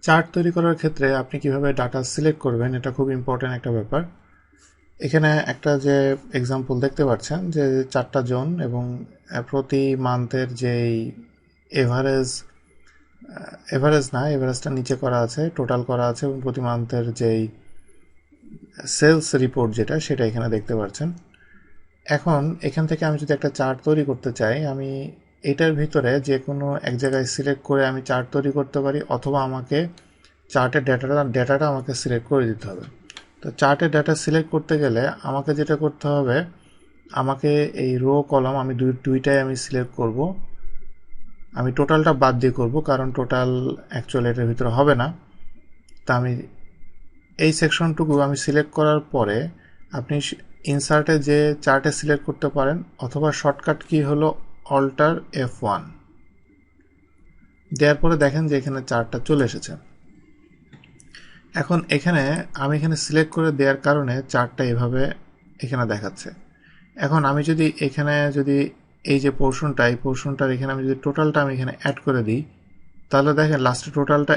Chart তৈরি করার ক্ষেত্রে আপনি কিভাবে ডাটা সিলেক্ট করবেন এটা খুব ইম্পর্টেন্ট একটা ব্যাপার। এখানে একটা যে এক্সাম্পল দেখতে পাচ্ছেন যে 4টা জোন এবং প্রতি মান্থের যেই এভারেজটা নিচে করা আছে, টোটাল করা আছে এবং প্রতি মান্থের যেই সেলস রিপোর্ট সেটা এখানে দেখতে পাচ্ছেন। এখন এখান থেকে আমি যদি একটা চার্ট তৈরি করতে চাই, আমি এটার ভিতরে যে কোনো এক জায়গায় সিলেক্ট করে আমি চার্ট তৈরি করতে পারি, অথবা আমাকে চার্টের ডেটাটা আমাকে সিলেক্ট করে দিতে হবে। তো চার্টের ডাটা সিলেক্ট করতে গেলে আমাকে যেটা করতে হবে, আমাকে এই রো কলাম আমি দুইটাই আমি সিলেক্ট করব। আমি টোটালটা বাদ দিয়ে করব, কারণ টোটাল অ্যাকচুয়ালি এটার ভিতরে হবে না। তা আমি এই সেকশনটুকু আমি সিলেক্ট করার পরে আপনি ইনসার্টে যে চার্টে সিলেক্ট করতে পারেন, অথবা শর্টকাট কি হলো অল্টার F1 দেওয়ার পরে দেখেন যে এখানে চার্টটা চলে এসেছে। এখন আমি এখানে সিলেক্ট করে দেওয়ার কারণে চার্টটা এভাবে এখানে দেখাচ্ছে। এখন আমি যদি এই যে পোর্শনটার এখানে আমি যদি টোটালটা আমি এখানে অ্যাড করে দিই, তাহলে দেখেন লাস্টে টোটালটা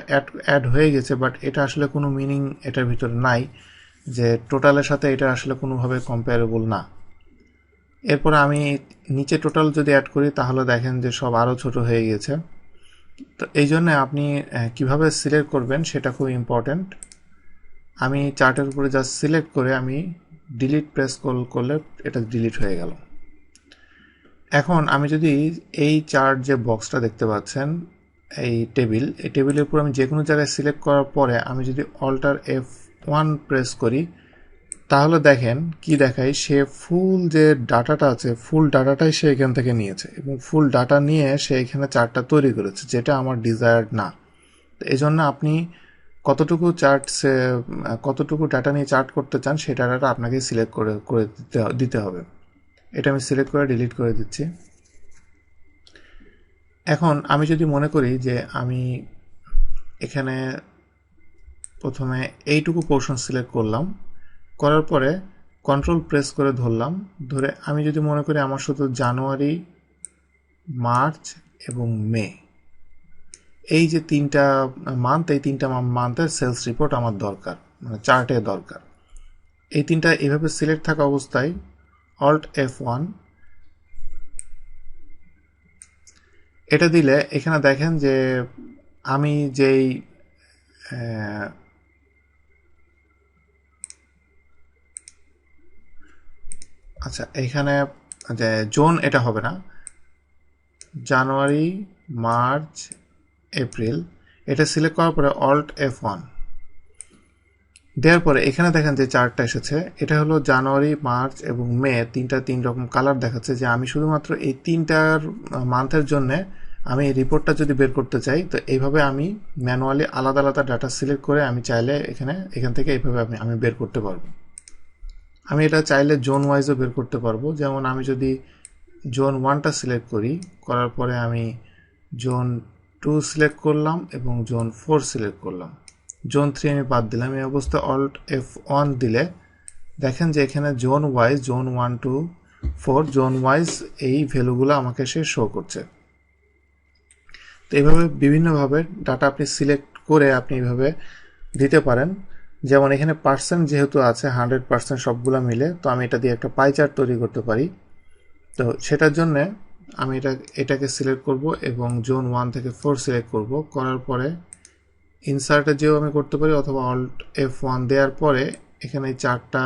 অ্যাড হয়ে গেছে, বাট এটা আসলে কোনো মিনিং এটার ভিতরে নাই, যে টোটালের সাথে এটা আসলে কোনোভাবে কম্পেয়ারেবল না। এরপরে আমি নিচে টোটাল যদি অ্যাড করি, তাহলে দেখেন যে সব আরও ছোট হয়ে গেছে। তো এই জন্য আপনি কিভাবে সিলেক্ট করবেন সেটা খুব ইম্পর্ট্যান্ট। আমি চার্টের উপরে জাস্ট সিলেক্ট করে আমি ডিলিট প্রেস করলে এটা ডিলিট হয়ে গেল। এখন আমি যদি এই চার্ট যে বক্সটা দেখতে পাচ্ছেন, এই টেবিলের উপর আমি যে কোনো জায়গায় সিলেক্ট করার পরে আমি যদি অল্টার F1 প্রেস করি, তাহলে দেখেন কি দেখায়, সে ফুল যে ডাটাটা আছে ফুল ডাটাটাই সে এখান থেকে নিয়েছে, এবং ফুল ডাটা নিয়ে সে এখানে চার্টটা তৈরি করেছে, যেটা আমার ডিজায়ার্ড না। এই জন্য আপনি কতটুকু ডাটা নিয়ে চার্ট করতে চান সেই ডাটাটা আপনাকে সিলেক্ট করে দিতে হবে। এটা আমি সিলেক্ট করে ডিলিট করে দিচ্ছি। এখন আমি যদি মনে করি যে আমি এখানে প্রথমে এইটুকু পোর্শন সিলেক্ট করার পরে কন্ট্রোল প্রেস করে ধরে আমি যদি মনে করি আমার শুধু জানুয়ারি, মার্চ এবং মে এই যে 3টা মান্থ, এই 3টা মান্থের সেলস রিপোর্ট আমার দরকার, মানে চার্টে দরকার। এই 3টা এইভাবে সিলেক্ট থাকা অবস্থায় অল্ট F1 এটা দিলে এখানে দেখেন যে আমি যেই আচ্ছা, এখানে যে জোন এটা হবে না, জানুয়ারি, মার্চ, এপ্রিল এটা সিলেক্ট করার পরে অল্ট F1 দেওয়ার পরে এখানে দেখেন যে চার্টটা এসেছে। এটা হলো জানুয়ারি, মার্চ এবং মে, 3 রকম কালার দেখাচ্ছে। যে আমি শুধুমাত্র এই 3টার মান্থের জন্য আমি এই রিপোর্টটা যদি বের করতে চাই, তো এইভাবে আমি ম্যানুয়ালি আলাদা আলাদা ডাটা সিলেক্ট করে আমি চাইলে এখান থেকে এইভাবে আমি বের করতে পারবো। আমি এটা চাইলে জোন ওয়াইজও বের করতে পারবো। যেমন আমি যদি জোন 1টা সিলেক্ট করার পরে আমি জোন 2 সিলেক্ট করলাম এবং জোন 4 সিলেক্ট করলাম, জোন 3 আমি বাদ দিলাম। এই অবস্থায় অল্ট F1 দিলে দেখেন যে এখানে zone wise, zone 1 to 4 zone wise এই ভ্যালুগুলো আমাকে সে শো করছে। তো এইভাবে বিভিন্নভাবে ডাটা আপনি সিলেক্ট করে আপনি এইভাবে দিতে পারেন। যেমন এখানে পার্সেন্ট যেহেতু আছে 100% সবগুলো মিলে, তো আমি এটা দিয়ে একটা পাই চার্ট তৈরি করতে পারি। তো সেটার জন্য আমি এটাকে সিলেক্ট করব এবং জোন 1 থেকে 4 সিলেক্ট করার পরে ইনসার্টে যেও আমি করতে পারি, অথবা অল্ট F1 দেওয়ার পরে এখানে এই চার্টটা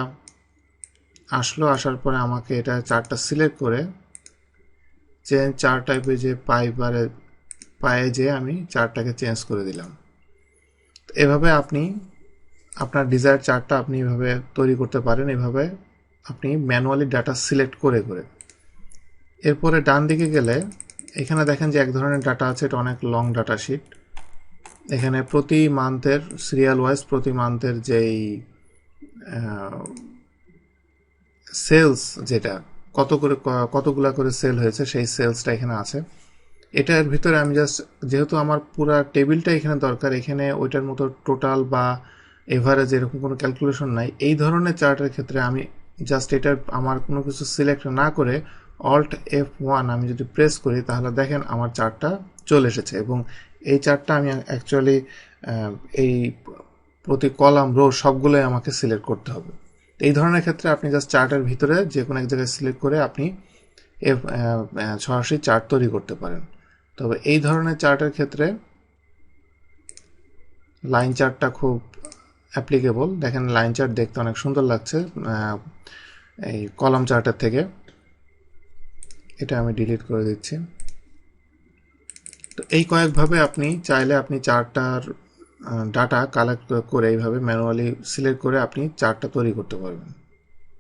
আসার পরে আমাকে এটা চার্টটা সিলেক্ট করে চেঞ্জ চার্ট টাইপে যে পায়ে যে আমি চার্টটাকে চেঞ্জ করে দিলাম। এভাবে আপনি আপনার ডিজায়ার চার্টটা আপনি এভাবে তৈরি করতে পারেন। এভাবে আপনি ম্যানুয়ালি ডাটা সিলেক্ট করে। এরপরে ডান দিকে গেলে এখানে দেখেন যে এক ধরনের ডাটা আছে, এটা অনেক লং ডাটা শিট। এখানে প্রতি মান্থের সিরিয়াল ওয়াইজ প্রতি মান্থের যেই সেলস, যেটা কতগুলা করে সেল হয়েছে সেই সেলসটা এখানে আছে। এটার ভিতরে আমি যেহেতু আমার পুরো টেবিলটা এখানে দরকার, এখানে ওইটার মতো টোটাল বা এভারেজ এরকম কোনো ক্যালকুলেশন নাই। এই ধরনের চার্টের ক্ষেত্রে আমি জাস্ট এটার আমার কোনো কিছু সিলেক্ট না করে অল্ট F1 আমি যদি প্রেস করি, তাহলে দেখেন আমার চার্টটা চলে এসেছে এবং এই চার্টটা আমি অ্যাকচুয়ালি এই প্রতি কলাম রো সবগুলোই আমাকে সিলেক্ট করতে হবে। এই ধরনের ক্ষেত্রে আপনি জাস্ট চার্টের ভিতরে যে কোনো এক জায়গায় সিলেক্ট করে আপনি সরাসরি চার্ট তৈরি করতে পারেন। তবে এই ধরনের চার্টের ক্ষেত্রে লাইন চার্টটা খুব অ্যাপ্লিকেবল। দেখেন লাইন চার্ট দেখতে অনেক সুন্দর লাগছে এই কলাম চার্টের থেকে। এটা আমি ডিলিট করে দিচ্ছি। তো এই কয়েকভাবে আপনি চাইলে আপনি চার্টটার ডাটা কালেক্ট করে এইভাবে ম্যানুয়ালি সিলেক্ট করে আপনি চার্টটা তৈরি করতে পারবেন।